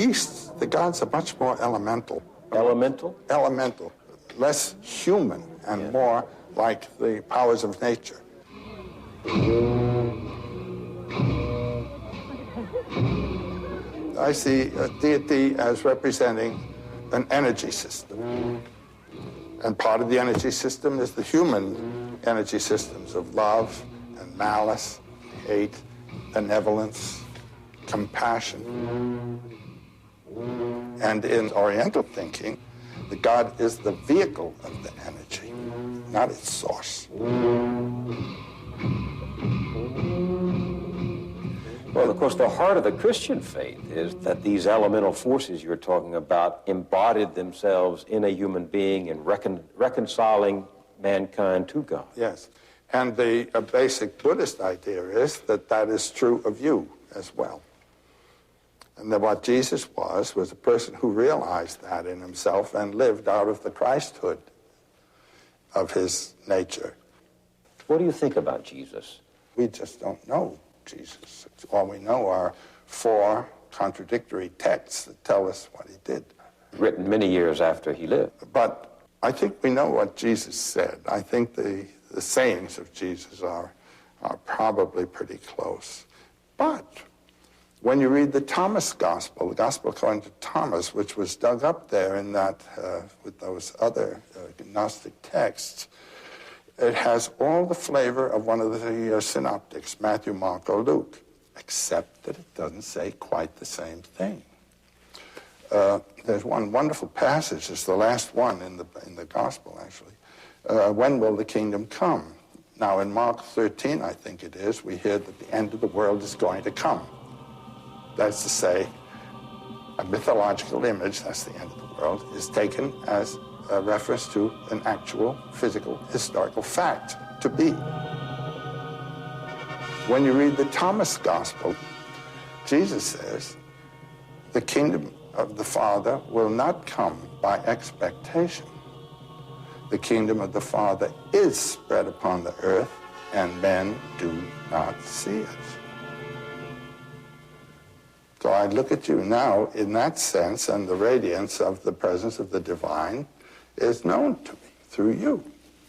East, the gods are much more elemental. Elemental? Elemental. Less human and more like the powers of nature. I see a deity as representing an energy system. And part of the energy system is the human energy systems of love and malice, hate, benevolence, compassion. And in Oriental thinking, the God is the vehicle of the energy, not its source. Well, of course, the heart of the Christian faith is that these elemental forces you're talking about embodied themselves in a human being and reconciling mankind to God. Yes. And the basic Buddhist idea is that that is true of you as well. And that what Jesus was a person who realized that in himself and lived out of the Christhood of his nature. What do you think about Jesus? We just don't know Jesus. All we know are 4 contradictory texts that tell us what he did. Written many years after he lived. But I think we know what Jesus said. I think the sayings of Jesus are probably pretty close. But when you read the Thomas Gospel, the Gospel according to Thomas, which was dug up there in that, with those other Gnostic texts, it has all the flavor of one of the synoptics, Matthew, Mark, or Luke, except that it doesn't say quite the same thing. There's one wonderful passage, it's the last one in the Gospel, actually. When will the kingdom come? Now, in Mark 13, I think it is, we hear that the end of the world is going to come. That's to say, a mythological image, that's the end of the world, is taken as a reference to an actual physical historical fact to be. When you read the Thomas Gospel, Jesus says, the kingdom of the Father will not come by expectation. The kingdom of the Father is spread upon the earth, and men do not see it. So I look at you now in that sense, and the radiance of the presence of the divine is known to me through you.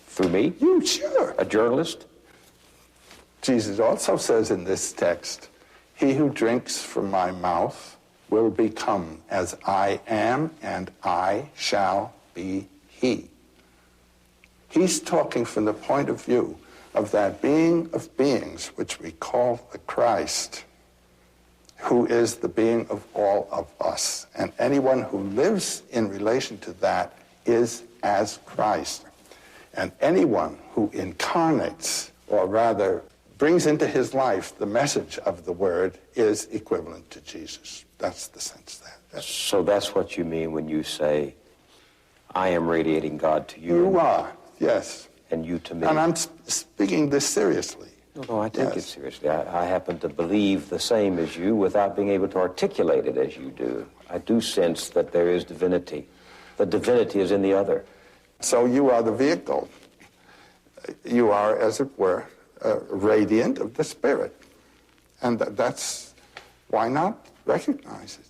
Through me? You, sure. A journalist? Jesus also says in this text, he who drinks from my mouth will become as I am, and I shall be he. He's talking from the point of view of that being of beings, which we call the Christ, who is the being of all of us. And anyone who lives in relation to that is as Christ. And anyone who incarnates, or rather brings into his life the message of the word, is equivalent to Jesus. That's the sense there. So that's what you mean when you say, I am radiating God to you. You are, yes. And you to me. And I'm speaking this seriously. No, I take it seriously. I happen to believe the same as you without being able to articulate it as you do. I do sense that there is divinity. The divinity is in the other. So you are the vehicle. You are, as it were, radiant of the Spirit. And that's, why not recognize it?